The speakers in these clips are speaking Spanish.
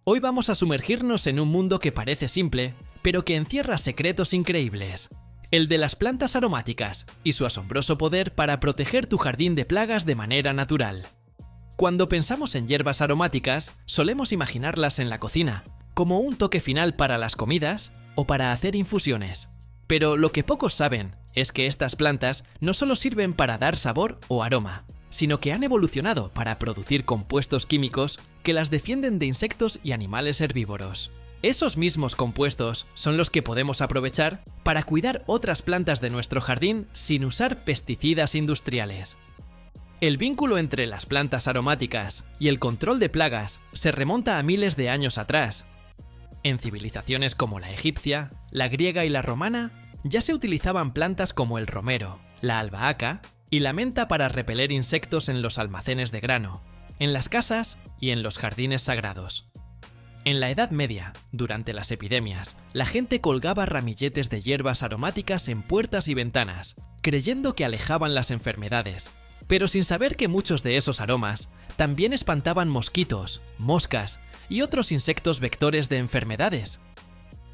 Hoy vamos a sumergirnos en un mundo que parece simple, pero que encierra secretos increíbles. El de las plantas aromáticas y su asombroso poder para proteger tu jardín de plagas de manera natural. Cuando pensamos en hierbas aromáticas, solemos imaginarlas en la cocina, como un toque final para las comidas o para hacer infusiones. Pero lo que pocos saben es que estas plantas no solo sirven para dar sabor o aroma, sino que han evolucionado para producir compuestos químicos que las defienden de insectos y animales herbívoros. Esos mismos compuestos son los que podemos aprovechar para cuidar otras plantas de nuestro jardín sin usar pesticidas industriales. El vínculo entre las plantas aromáticas y el control de plagas se remonta a miles de años atrás. En civilizaciones como la egipcia, la griega y la romana, ya se utilizaban plantas como el romero, la albahaca y la menta para repeler insectos en los almacenes de grano, en las casas y en los jardines sagrados. En la Edad Media, durante las epidemias, la gente colgaba ramilletes de hierbas aromáticas en puertas y ventanas, creyendo que alejaban las enfermedades, pero sin saber que muchos de esos aromas también espantaban mosquitos, moscas y otros insectos vectores de enfermedades.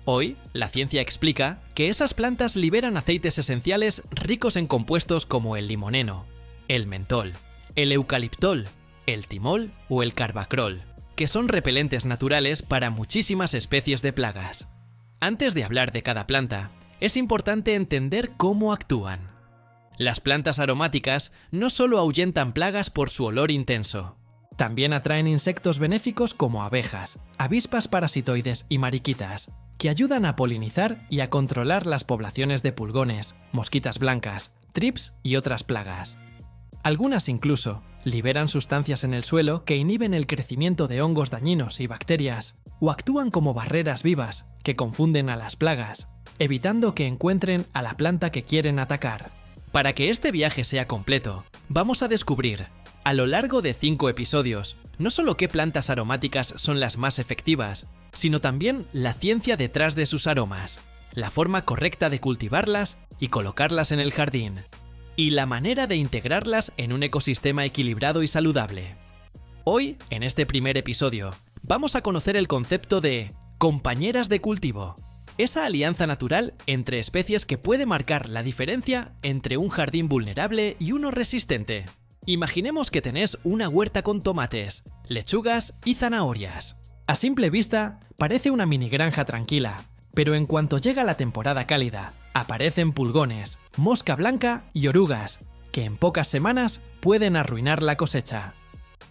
Hoy, la ciencia explica que esas plantas liberan aceites esenciales ricos en compuestos como el limoneno, el mentol, el eucaliptol, el timol o el carbacrol, que son repelentes naturales para muchísimas especies de plagas. Antes de hablar de cada planta, es importante entender cómo actúan. Las plantas aromáticas no solo ahuyentan plagas por su olor intenso, también atraen insectos benéficos como abejas, avispas parasitoides y mariquitas, que ayudan a polinizar y a controlar las poblaciones de pulgones, mosquitas blancas, trips y otras plagas. Algunas incluso liberan sustancias en el suelo que inhiben el crecimiento de hongos dañinos y bacterias, o actúan como barreras vivas que confunden a las plagas, evitando que encuentren a la planta que quieren atacar. Para que este viaje sea completo, vamos a descubrir, a lo largo de 5 episodios, no solo qué plantas aromáticas son las más efectivas, sino también la ciencia detrás de sus aromas, la forma correcta de cultivarlas y colocarlas en el jardín, y la manera de integrarlas en un ecosistema equilibrado y saludable. Hoy, en este primer episodio, vamos a conocer el concepto de compañeras de cultivo, esa alianza natural entre especies que puede marcar la diferencia entre un jardín vulnerable y uno resistente. Imaginemos que tenés una huerta con tomates, lechugas y zanahorias. A simple vista, parece una mini granja tranquila, pero en cuanto llega la temporada cálida, aparecen pulgones, mosca blanca y orugas, que en pocas semanas pueden arruinar la cosecha.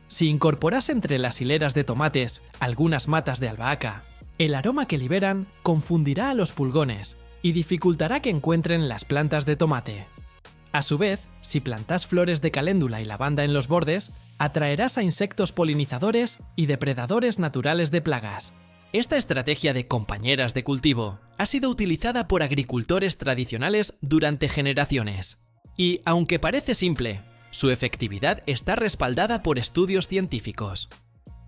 Si incorporas entre las hileras de tomates algunas matas de albahaca, el aroma que liberan confundirá a los pulgones y dificultará que encuentren las plantas de tomate. A su vez, si plantas flores de caléndula y lavanda en los bordes, atraerás a insectos polinizadores y depredadores naturales de plagas. Esta estrategia de compañeras de cultivo ha sido utilizada por agricultores tradicionales durante generaciones. Y, aunque parece simple, su efectividad está respaldada por estudios científicos.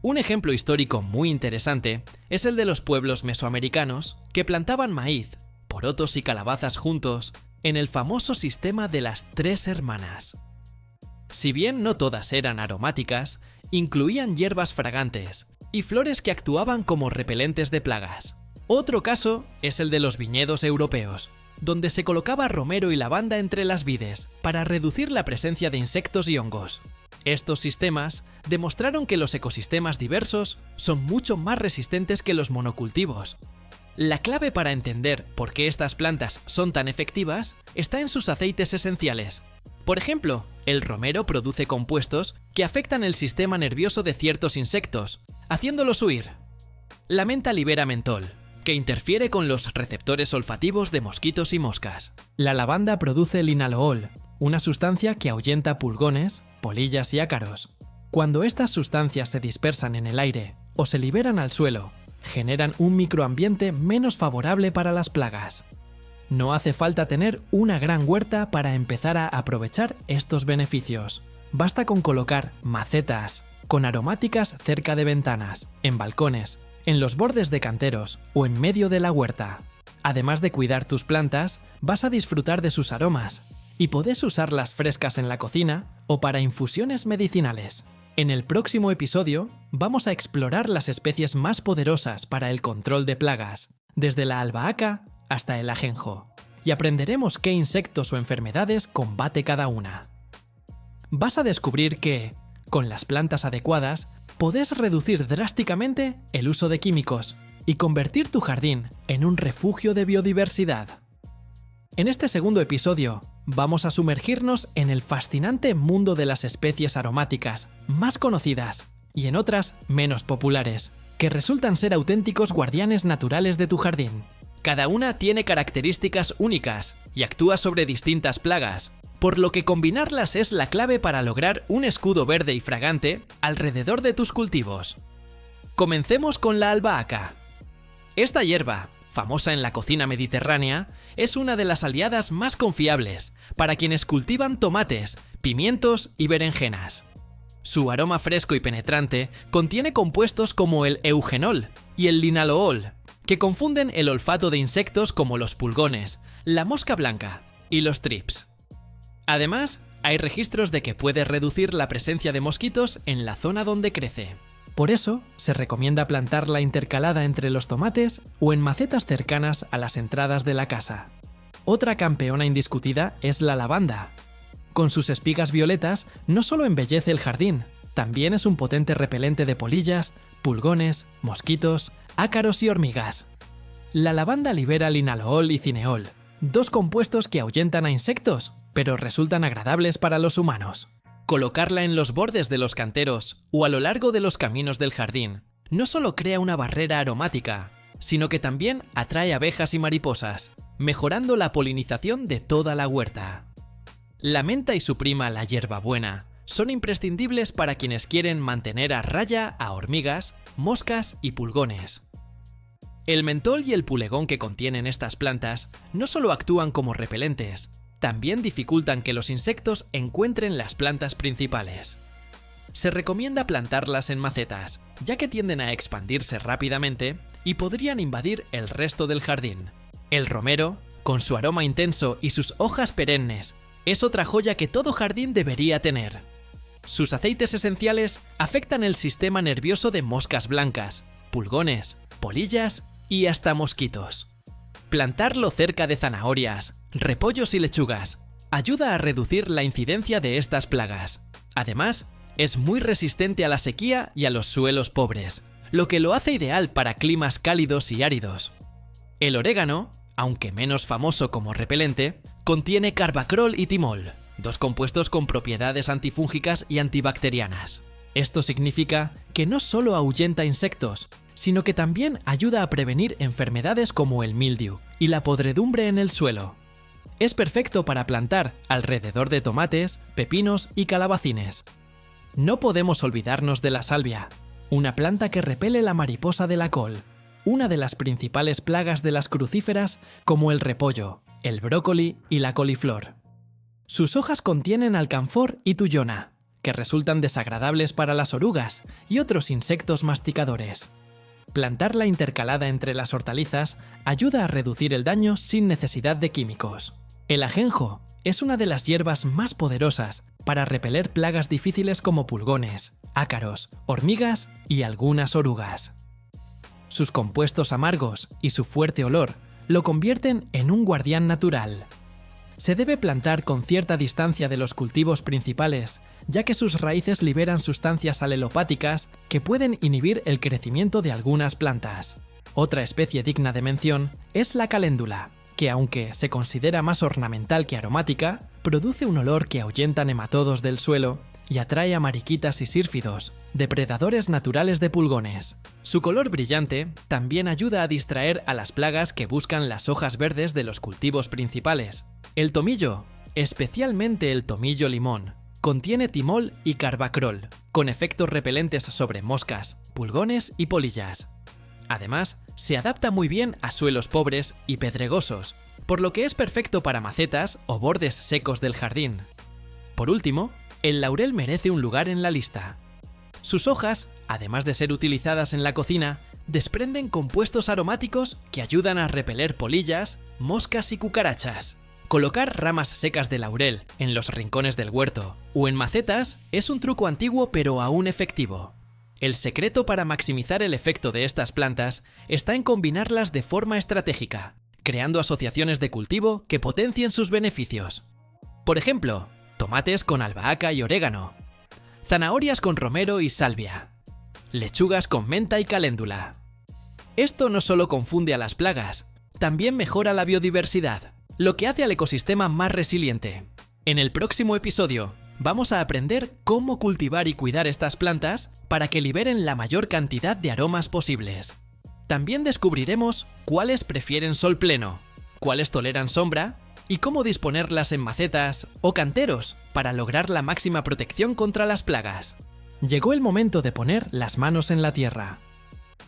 Un ejemplo histórico muy interesante es el de los pueblos mesoamericanos que plantaban maíz, porotos y calabazas juntos en el famoso sistema de las 3 hermanas. Si bien no todas eran aromáticas, incluían hierbas fragantes y flores que actuaban como repelentes de plagas. Otro caso es el de los viñedos europeos, donde se colocaba romero y lavanda entre las vides para reducir la presencia de insectos y hongos. Estos sistemas demostraron que los ecosistemas diversos son mucho más resistentes que los monocultivos. La clave para entender por qué estas plantas son tan efectivas está en sus aceites esenciales. Por ejemplo, el romero produce compuestos que afectan el sistema nervioso de ciertos insectos, haciéndolos huir. La menta libera mentol, que interfiere con los receptores olfativos de mosquitos y moscas. La lavanda produce linalool, una sustancia que ahuyenta pulgones, polillas y ácaros. Cuando estas sustancias se dispersan en el aire o se liberan al suelo, generan un microambiente menos favorable para las plagas. No hace falta tener una gran huerta para empezar a aprovechar estos beneficios. Basta con colocar macetas con aromáticas cerca de ventanas, en balcones, en los bordes de canteros o en medio de la huerta. Además de cuidar tus plantas, vas a disfrutar de sus aromas y podés usarlas frescas en la cocina o para infusiones medicinales. En el próximo episodio vamos a explorar las especies más poderosas para el control de plagas, desde la albahaca hasta el ajenjo, y aprenderemos qué insectos o enfermedades combate cada una. Vas a descubrir que, con las plantas adecuadas, podés reducir drásticamente el uso de químicos y convertir tu jardín en un refugio de biodiversidad. En este segundo episodio, vamos a sumergirnos en el fascinante mundo de las especies aromáticas más conocidas y en otras menos populares, que resultan ser auténticos guardianes naturales de tu jardín. Cada una tiene características únicas y actúa sobre distintas plagas, por lo que combinarlas es la clave para lograr un escudo verde y fragante alrededor de tus cultivos. Comencemos con la albahaca. Esta hierba, famosa en la cocina mediterránea, es una de las aliadas más confiables para quienes cultivan tomates, pimientos y berenjenas. Su aroma fresco y penetrante contiene compuestos como el eugenol y el linalool, que confunden el olfato de insectos como los pulgones, la mosca blanca y los thrips. Además, hay registros de que puede reducir la presencia de mosquitos en la zona donde crece. Por eso, se recomienda plantarla intercalada entre los tomates o en macetas cercanas a las entradas de la casa. Otra campeona indiscutida es la lavanda. Con sus espigas violetas, no solo embellece el jardín, también es un potente repelente de polillas, pulgones, mosquitos, ácaros y hormigas. La lavanda libera linalool y cineol, dos compuestos que ahuyentan a insectos, pero resultan agradables para los humanos. Colocarla en los bordes de los canteros o a lo largo de los caminos del jardín no solo crea una barrera aromática, sino que también atrae abejas y mariposas, mejorando la polinización de toda la huerta. La menta y su prima la hierbabuena son imprescindibles para quienes quieren mantener a raya a hormigas, moscas y pulgones. El mentol y el pulegón que contienen estas plantas no solo actúan como repelentes, también dificultan que los insectos encuentren las plantas principales. Se recomienda plantarlas en macetas, ya que tienden a expandirse rápidamente y podrían invadir el resto del jardín. El romero, con su aroma intenso y sus hojas perennes, es otra joya que todo jardín debería tener. Sus aceites esenciales afectan el sistema nervioso de moscas blancas, pulgones, polillas y hasta mosquitos. Plantarlo cerca de zanahorias, repollos y lechugas ayuda a reducir la incidencia de estas plagas. Además, es muy resistente a la sequía y a los suelos pobres, lo que lo hace ideal para climas cálidos y áridos. El orégano, aunque menos famoso como repelente, contiene carbacrol y timol, dos compuestos con propiedades antifúngicas y antibacterianas. Esto significa que no solo ahuyenta insectos, sino que también ayuda a prevenir enfermedades como el mildiu y la podredumbre en el suelo. Es perfecto para plantar alrededor de tomates, pepinos y calabacines. No podemos olvidarnos de la salvia, una planta que repele la mariposa de la col, una de las principales plagas de las crucíferas como el repollo, el brócoli y la coliflor. Sus hojas contienen alcanfor y tuyona, que resultan desagradables para las orugas y otros insectos masticadores. Plantarla intercalada entre las hortalizas ayuda a reducir el daño sin necesidad de químicos. El ajenjo es una de las hierbas más poderosas para repeler plagas difíciles como pulgones, ácaros, hormigas y algunas orugas. Sus compuestos amargos y su fuerte olor lo convierten en un guardián natural. Se debe plantar con cierta distancia de los cultivos principales, ya que sus raíces liberan sustancias alelopáticas que pueden inhibir el crecimiento de algunas plantas. Otra especie digna de mención es la caléndula, que aunque se considera más ornamental que aromática, produce un olor que ahuyenta nematodos del suelo y atrae a mariquitas y sírfidos, depredadores naturales de pulgones. Su color brillante también ayuda a distraer a las plagas que buscan las hojas verdes de los cultivos principales. El tomillo, especialmente el tomillo limón, contiene timol y carbacrol, con efectos repelentes sobre moscas, pulgones y polillas. Además, se adapta muy bien a suelos pobres y pedregosos, por lo que es perfecto para macetas o bordes secos del jardín. Por último, el laurel merece un lugar en la lista. Sus hojas, además de ser utilizadas en la cocina, desprenden compuestos aromáticos que ayudan a repeler polillas, moscas y cucarachas. Colocar ramas secas de laurel en los rincones del huerto o en macetas es un truco antiguo pero aún efectivo. El secreto para maximizar el efecto de estas plantas está en combinarlas de forma estratégica, creando asociaciones de cultivo que potencien sus beneficios. Por ejemplo, tomates con albahaca y orégano, zanahorias con romero y salvia, lechugas con menta y caléndula. Esto no solo confunde a las plagas, también mejora la biodiversidad, lo que hace al ecosistema más resiliente. En el próximo episodio, vamos a aprender cómo cultivar y cuidar estas plantas para que liberen la mayor cantidad de aromas posibles. También descubriremos cuáles prefieren sol pleno, cuáles toleran sombra y cómo disponerlas en macetas o canteros para lograr la máxima protección contra las plagas. Llegó el momento de poner las manos en la tierra.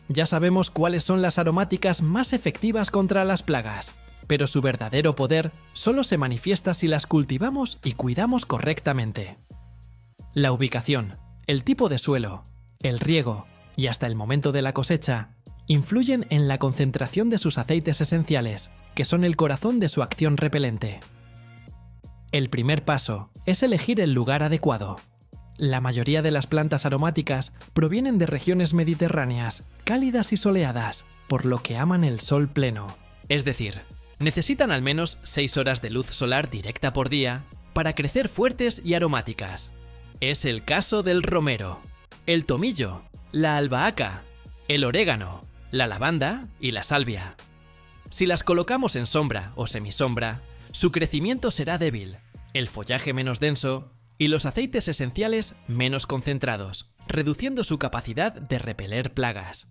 Ya sabemos cuáles son las aromáticas más efectivas contra las plagas, pero su verdadero poder solo se manifiesta si las cultivamos y cuidamos correctamente. La ubicación, el tipo de suelo, el riego y hasta el momento de la cosecha influyen en la concentración de sus aceites esenciales, que son el corazón de su acción repelente. El primer paso es elegir el lugar adecuado. La mayoría de las plantas aromáticas provienen de regiones mediterráneas, cálidas y soleadas, por lo que aman el sol pleno. Es decir, necesitan al menos 6 horas de luz solar directa por día para crecer fuertes y aromáticas. Es el caso del romero, el tomillo, la albahaca, el orégano, la lavanda y la salvia. Si las colocamos en sombra o semisombra, su crecimiento será débil, el follaje menos denso y los aceites esenciales menos concentrados, reduciendo su capacidad de repeler plagas.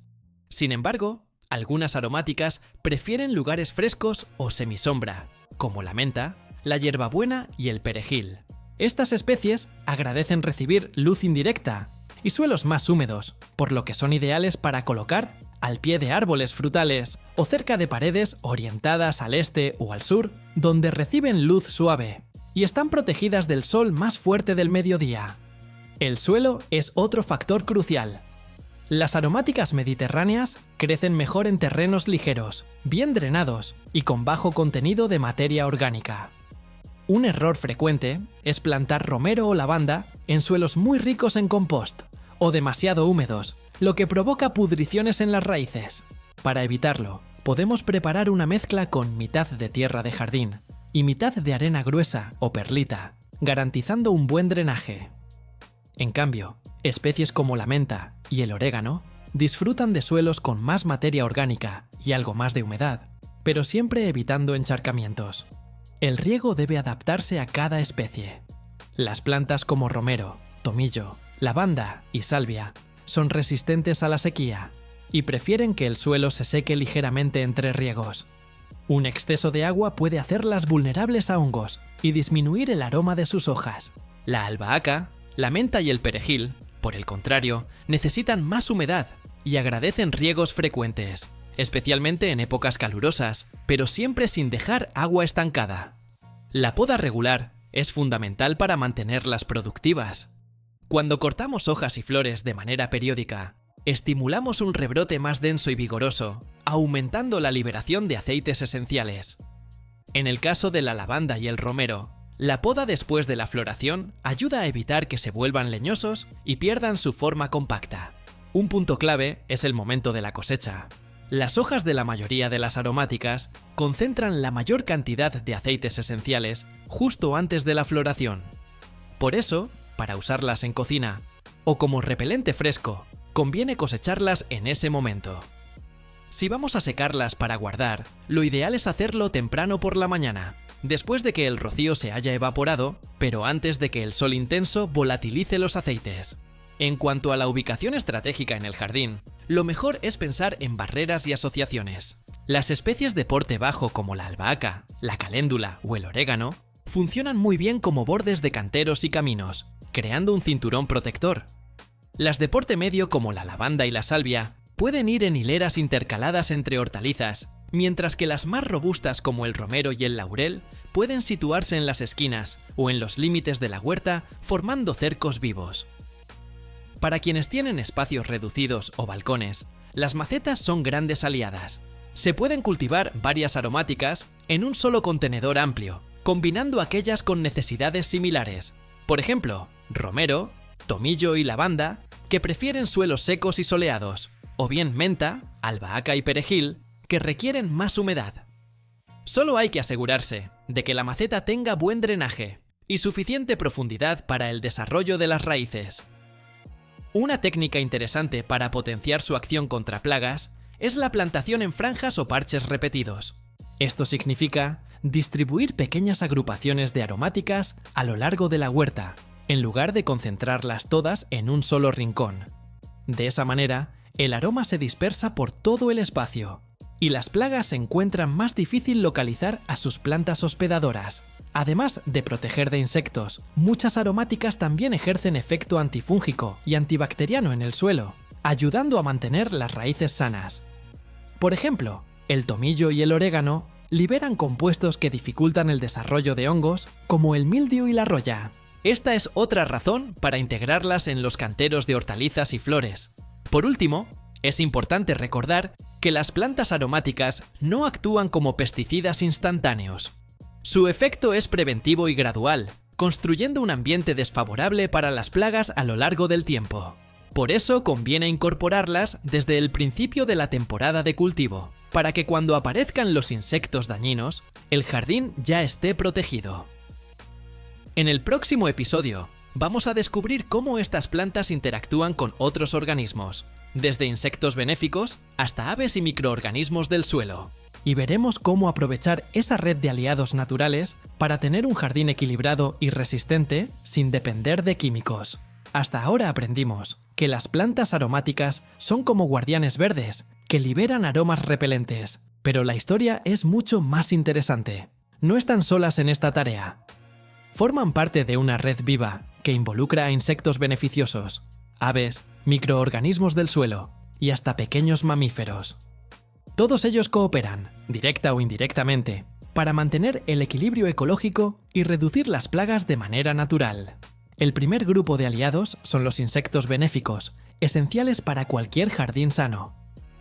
Sin embargo, algunas aromáticas prefieren lugares frescos o semisombra, como la menta, la hierbabuena y el perejil. Estas especies agradecen recibir luz indirecta y suelos más húmedos, por lo que son ideales para colocar al pie de árboles frutales o cerca de paredes orientadas al este o al sur, donde reciben luz suave y están protegidas del sol más fuerte del mediodía. El suelo es otro factor crucial. Las aromáticas mediterráneas crecen mejor en terrenos ligeros, bien drenados y con bajo contenido de materia orgánica. Un error frecuente es plantar romero o lavanda en suelos muy ricos en compost o demasiado húmedos, lo que provoca pudriciones en las raíces. Para evitarlo, podemos preparar una mezcla con mitad de tierra de jardín y mitad de arena gruesa o perlita, garantizando un buen drenaje. En cambio, especies como la menta y el orégano disfrutan de suelos con más materia orgánica y algo más de humedad, pero siempre evitando encharcamientos. El riego debe adaptarse a cada especie. Las plantas como romero, tomillo, lavanda y salvia son resistentes a la sequía y prefieren que el suelo se seque ligeramente entre riegos. Un exceso de agua puede hacerlas vulnerables a hongos y disminuir el aroma de sus hojas. La albahaca, la menta y el perejil, por el contrario, necesitan más humedad y agradecen riegos frecuentes, especialmente en épocas calurosas, pero siempre sin dejar agua estancada. La poda regular es fundamental para mantenerlas productivas. Cuando cortamos hojas y flores de manera periódica, estimulamos un rebrote más denso y vigoroso, aumentando la liberación de aceites esenciales. En el caso de la lavanda y el romero, la poda después de la floración ayuda a evitar que se vuelvan leñosos y pierdan su forma compacta. Un punto clave es el momento de la cosecha. Las hojas de la mayoría de las aromáticas concentran la mayor cantidad de aceites esenciales justo antes de la floración. Por eso, para usarlas en cocina o como repelente fresco, conviene cosecharlas en ese momento. Si vamos a secarlas para guardar, lo ideal es hacerlo temprano por la mañana, después de que el rocío se haya evaporado, pero antes de que el sol intenso volatilice los aceites. En cuanto a la ubicación estratégica en el jardín, lo mejor es pensar en barreras y asociaciones. Las especies de porte bajo como la albahaca, la caléndula o el orégano funcionan muy bien como bordes de canteros y caminos, creando un cinturón protector. Las de porte medio como la lavanda y la salvia pueden ir en hileras intercaladas entre hortalizas, mientras que las más robustas como el romero y el laurel pueden situarse en las esquinas o en los límites de la huerta formando cercos vivos. Para quienes tienen espacios reducidos o balcones, las macetas son grandes aliadas. Se pueden cultivar varias aromáticas en un solo contenedor amplio combinando aquellas con necesidades similares. Por ejemplo, romero, tomillo y lavanda, que prefieren suelos secos y soleados, o bien menta, albahaca y perejil, que requieren más humedad. Solo hay que asegurarse de que la maceta tenga buen drenaje y suficiente profundidad para el desarrollo de las raíces. Una técnica interesante para potenciar su acción contra plagas es la plantación en franjas o parches repetidos. Esto significa distribuir pequeñas agrupaciones de aromáticas a lo largo de la huerta, en lugar de concentrarlas todas en un solo rincón. De esa manera, el aroma se dispersa por todo el espacio, y las plagas encuentran más difícil localizar a sus plantas hospedadoras. Además de proteger de insectos, muchas aromáticas también ejercen efecto antifúngico y antibacteriano en el suelo, ayudando a mantener las raíces sanas. Por ejemplo, el tomillo y el orégano liberan compuestos que dificultan el desarrollo de hongos, como el mildio y la roya. Esta es otra razón para integrarlas en los canteros de hortalizas y flores. Por último, es importante recordar que las plantas aromáticas no actúan como pesticidas instantáneos. Su efecto es preventivo y gradual, construyendo un ambiente desfavorable para las plagas a lo largo del tiempo. Por eso conviene incorporarlas desde el principio de la temporada de cultivo, para que cuando aparezcan los insectos dañinos, el jardín ya esté protegido. En el próximo episodio, vamos a descubrir cómo estas plantas interactúan con otros organismos, desde insectos benéficos hasta aves y microorganismos del suelo. Y veremos cómo aprovechar esa red de aliados naturales para tener un jardín equilibrado y resistente sin depender de químicos. Hasta ahora aprendimos que las plantas aromáticas son como guardianes verdes, que liberan aromas repelentes, pero la historia es mucho más interesante. No están solas en esta tarea. Forman parte de una red viva que involucra a insectos beneficiosos, aves, microorganismos del suelo y hasta pequeños mamíferos. Todos ellos cooperan, directa o indirectamente, para mantener el equilibrio ecológico y reducir las plagas de manera natural. El primer grupo de aliados son los insectos benéficos, esenciales para cualquier jardín sano.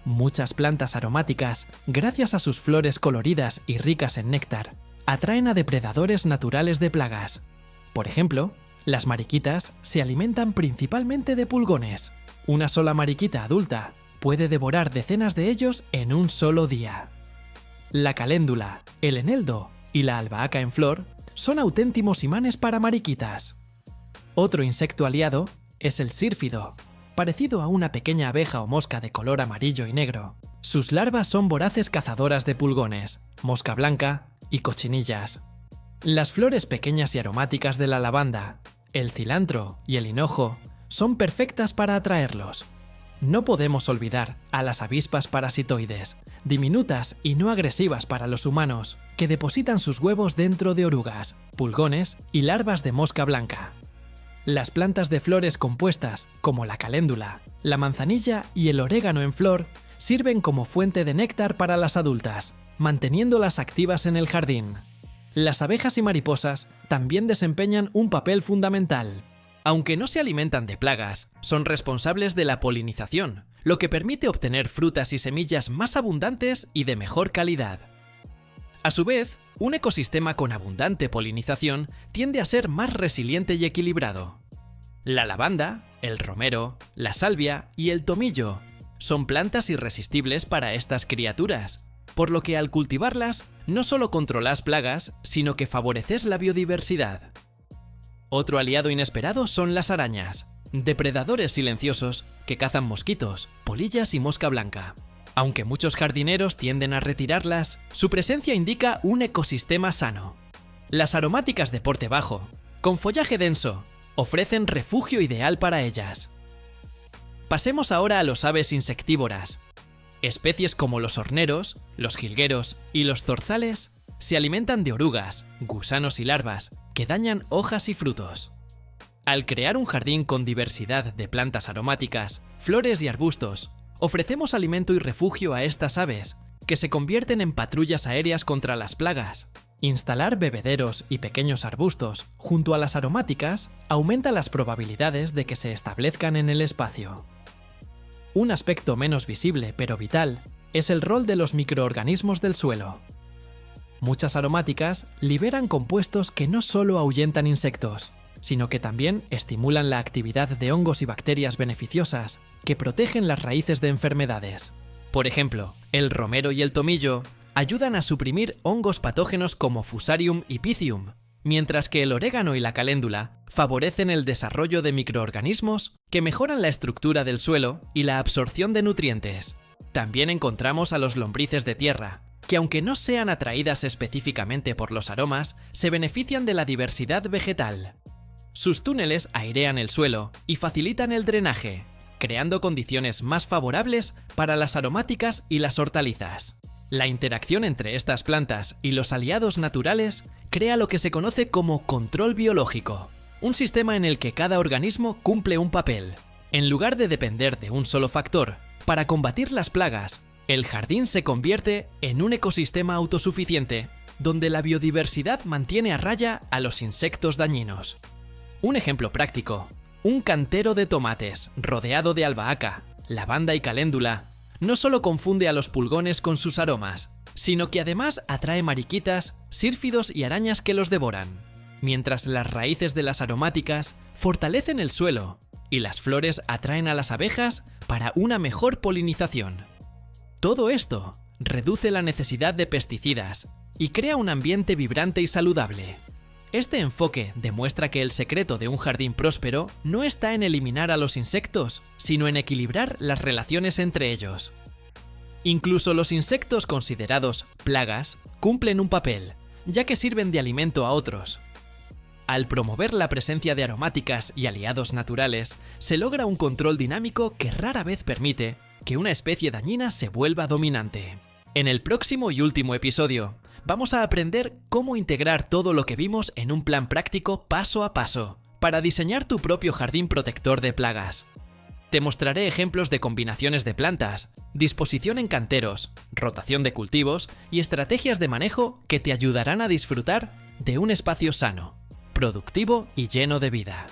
Muchas plantas aromáticas, gracias a sus flores coloridas y ricas en néctar, atraen a depredadores naturales de plagas. Por ejemplo, las mariquitas se alimentan principalmente de pulgones. Una sola mariquita adulta puede devorar decenas de ellos en un solo día. La caléndula, el eneldo y la albahaca en flor son auténticos imanes para mariquitas. Otro insecto aliado es el sírfido, parecido a una pequeña abeja o mosca de color amarillo y negro. Sus larvas son voraces cazadoras de pulgones, mosca blanca y cochinillas. Las flores pequeñas y aromáticas de la lavanda, el cilantro y el hinojo son perfectas para atraerlos. No podemos olvidar a las avispas parasitoides, diminutas y no agresivas para los humanos, que depositan sus huevos dentro de orugas, pulgones y larvas de mosca blanca. Las plantas de flores compuestas, como la caléndula, la manzanilla y el orégano en flor, sirven como fuente de néctar para las adultas, manteniéndolas activas en el jardín. Las abejas y mariposas también desempeñan un papel fundamental. Aunque no se alimentan de plagas, son responsables de la polinización, lo que permite obtener frutas y semillas más abundantes y de mejor calidad. A su vez, un ecosistema con abundante polinización tiende a ser más resiliente y equilibrado. La lavanda, el romero, la salvia y el tomillo son plantas irresistibles para estas criaturas, por lo que al cultivarlas no solo controlas plagas, sino que favoreces la biodiversidad. Otro aliado inesperado son las arañas, depredadores silenciosos que cazan mosquitos, polillas y mosca blanca. Aunque muchos jardineros tienden a retirarlas, su presencia indica un ecosistema sano. Las aromáticas de porte bajo, con follaje denso, ofrecen refugio ideal para ellas. Pasemos ahora a los aves insectívoras. Especies como los horneros, los jilgueros y los zorzales se alimentan de orugas, gusanos y larvas que dañan hojas y frutos. Al crear un jardín con diversidad de plantas aromáticas, flores y arbustos, ofrecemos alimento y refugio a estas aves, que se convierten en patrullas aéreas contra las plagas. Instalar bebederos y pequeños arbustos junto a las aromáticas aumenta las probabilidades de que se establezcan en el espacio. Un aspecto menos visible pero vital es el rol de los microorganismos del suelo. Muchas aromáticas liberan compuestos que no solo ahuyentan insectos, sino que también estimulan la actividad de hongos y bacterias beneficiosas que protegen las raíces de enfermedades. Por ejemplo, el romero y el tomillo ayudan a suprimir hongos patógenos como Fusarium y Pythium, mientras que el orégano y la caléndula favorecen el desarrollo de microorganismos que mejoran la estructura del suelo y la absorción de nutrientes. También encontramos a los lombrices de tierra, que aunque no sean atraídas específicamente por los aromas, se benefician de la diversidad vegetal. Sus túneles airean el suelo y facilitan el drenaje, creando condiciones más favorables para las aromáticas y las hortalizas. La interacción entre estas plantas y los aliados naturales crea lo que se conoce como control biológico, un sistema en el que cada organismo cumple un papel. En lugar de depender de un solo factor para combatir las plagas, el jardín se convierte en un ecosistema autosuficiente, donde la biodiversidad mantiene a raya a los insectos dañinos. Un ejemplo práctico: un cantero de tomates rodeado de albahaca, lavanda y caléndula no solo confunde a los pulgones con sus aromas, sino que además atrae mariquitas, sírfidos y arañas que los devoran, mientras las raíces de las aromáticas fortalecen el suelo y las flores atraen a las abejas para una mejor polinización. Todo esto reduce la necesidad de pesticidas y crea un ambiente vibrante y saludable. Este enfoque demuestra que el secreto de un jardín próspero no está en eliminar a los insectos, sino en equilibrar las relaciones entre ellos. Incluso los insectos considerados plagas cumplen un papel, ya que sirven de alimento a otros. Al promover la presencia de aromáticas y aliados naturales, se logra un control dinámico que rara vez permite que una especie dañina se vuelva dominante. En el próximo y último episodio, vamos a aprender cómo integrar todo lo que vimos en un plan práctico paso a paso, para diseñar tu propio jardín protector de plagas. Te mostraré ejemplos de combinaciones de plantas, disposición en canteros, rotación de cultivos y estrategias de manejo que te ayudarán a disfrutar de un espacio sano, productivo y lleno de vida.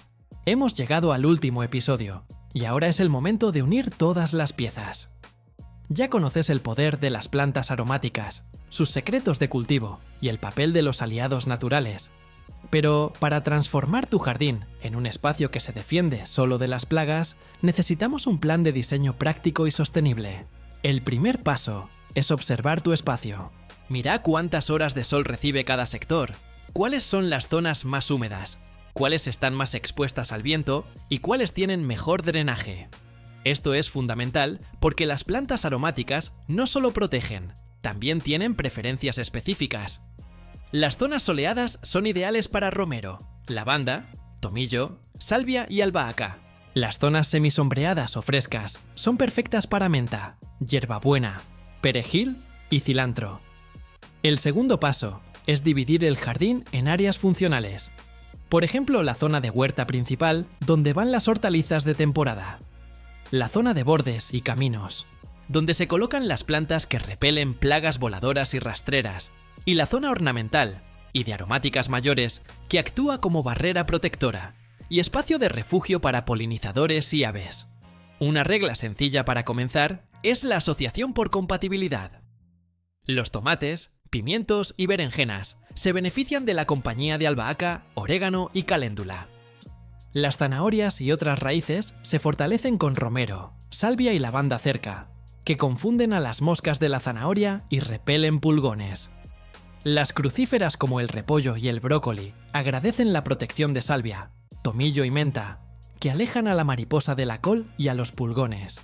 Hemos llegado al último episodio, y ahora es el momento de unir todas las piezas. Ya conoces el poder de las plantas aromáticas, sus secretos de cultivo y el papel de los aliados naturales. Pero para transformar tu jardín en un espacio que se defiende solo de las plagas, necesitamos un plan de diseño práctico y sostenible. El primer paso es observar tu espacio. Mira cuántas horas de sol recibe cada sector, cuáles son las zonas más húmedas, cuáles están más expuestas al viento y cuáles tienen mejor drenaje. Esto es fundamental porque las plantas aromáticas no solo protegen, también tienen preferencias específicas. Las zonas soleadas son ideales para romero, lavanda, tomillo, salvia y albahaca. Las zonas semisombreadas o frescas son perfectas para menta, hierbabuena, perejil y cilantro. El segundo paso es dividir el jardín en áreas funcionales. Por ejemplo, la zona de huerta principal, donde van las hortalizas de temporada. La zona de bordes y caminos, donde se colocan las plantas que repelen plagas voladoras y rastreras, y la zona ornamental y de aromáticas mayores, que actúa como barrera protectora y espacio de refugio para polinizadores y aves. Una regla sencilla para comenzar es la asociación por compatibilidad. Los tomates, pimientos y berenjenas se benefician de la compañía de albahaca, orégano y caléndula. Las zanahorias y otras raíces se fortalecen con romero, salvia y lavanda cerca, que confunden a las moscas de la zanahoria y repelen pulgones. Las crucíferas como el repollo y el brócoli agradecen la protección de salvia, tomillo y menta, que alejan a la mariposa de la col y a los pulgones.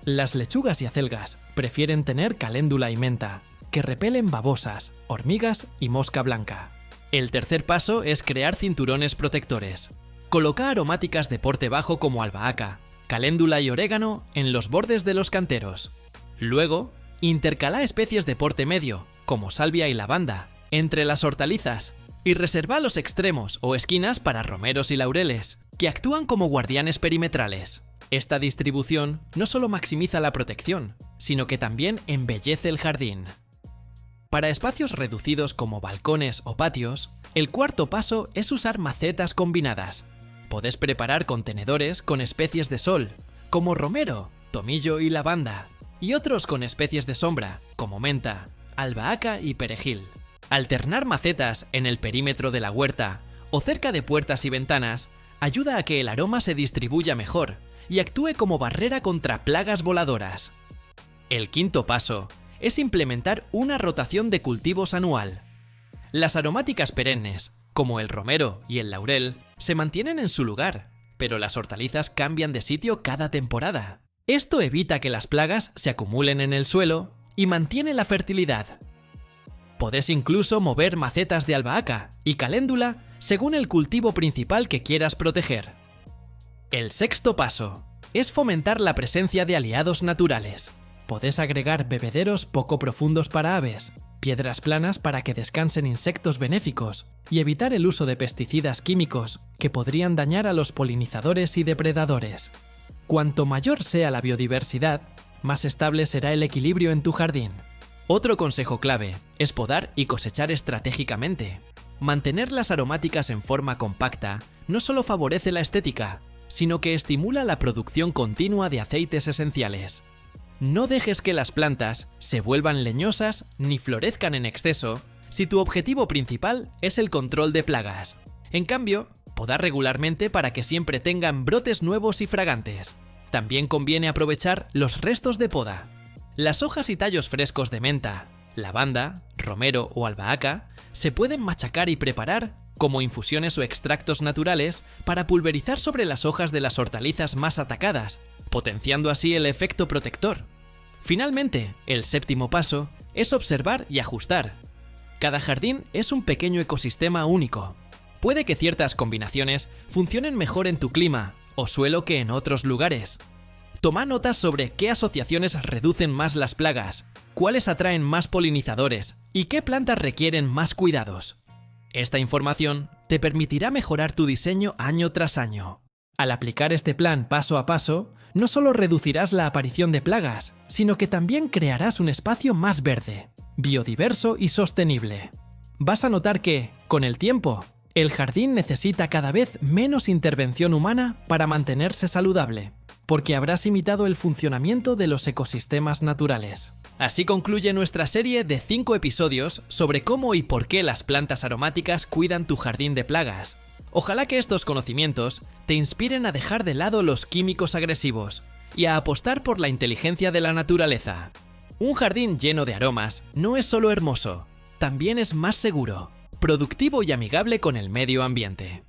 Las lechugas y acelgas prefieren tener caléndula y menta, que repelen babosas, hormigas y mosca blanca. El tercer paso es crear cinturones protectores. Coloca aromáticas de porte bajo como albahaca, caléndula y orégano en los bordes de los canteros. Luego, intercala especies de porte medio, como salvia y lavanda, entre las hortalizas, y reserva los extremos o esquinas para romeros y laureles, que actúan como guardianes perimetrales. Esta distribución no solo maximiza la protección, sino que también embellece el jardín. Para espacios reducidos como balcones o patios, el cuarto paso es usar macetas combinadas. Podés preparar contenedores con especies de sol, como romero, tomillo y lavanda, y otros con especies de sombra, como menta, albahaca y perejil. Alternar macetas en el perímetro de la huerta o cerca de puertas y ventanas ayuda a que el aroma se distribuya mejor y actúe como barrera contra plagas voladoras. El quinto paso es implementar una rotación de cultivos anual. Las aromáticas perennes, como el romero y el laurel, se mantienen en su lugar, pero las hortalizas cambian de sitio cada temporada. Esto evita que las plagas se acumulen en el suelo y mantiene la fertilidad. Podés incluso mover macetas de albahaca y caléndula según el cultivo principal que quieras proteger. El sexto paso es fomentar la presencia de aliados naturales. Podés agregar bebederos poco profundos para aves, piedras planas para que descansen insectos benéficos y evitar el uso de pesticidas químicos que podrían dañar a los polinizadores y depredadores. Cuanto mayor sea la biodiversidad, más estable será el equilibrio en tu jardín. Otro consejo clave es podar y cosechar estratégicamente. Mantener las aromáticas en forma compacta no solo favorece la estética, sino que estimula la producción continua de aceites esenciales. No dejes que las plantas se vuelvan leñosas ni florezcan en exceso si tu objetivo principal es el control de plagas. En cambio, podar regularmente para que siempre tengan brotes nuevos y fragantes. También conviene aprovechar los restos de poda. Las hojas y tallos frescos de menta, lavanda, romero o albahaca se pueden machacar y preparar como infusiones o extractos naturales para pulverizar sobre las hojas de las hortalizas más atacadas, potenciando así el efecto protector. Finalmente, el séptimo paso es observar y ajustar. Cada jardín es un pequeño ecosistema único. Puede que ciertas combinaciones funcionen mejor en tu clima o suelo que en otros lugares. Toma notas sobre qué asociaciones reducen más las plagas, cuáles atraen más polinizadores y qué plantas requieren más cuidados. Esta información te permitirá mejorar tu diseño año tras año. Al aplicar este plan paso a paso, no solo reducirás la aparición de plagas, sino que también crearás un espacio más verde, biodiverso y sostenible. Vas a notar que, con el tiempo, el jardín necesita cada vez menos intervención humana para mantenerse saludable, porque habrás imitado el funcionamiento de los ecosistemas naturales. Así concluye nuestra serie de 5 episodios sobre cómo y por qué las plantas aromáticas cuidan tu jardín de plagas. Ojalá que estos conocimientos te inspiren a dejar de lado los químicos agresivos y a apostar por la inteligencia de la naturaleza. Un jardín lleno de aromas no es solo hermoso, también es más seguro, productivo y amigable con el medio ambiente.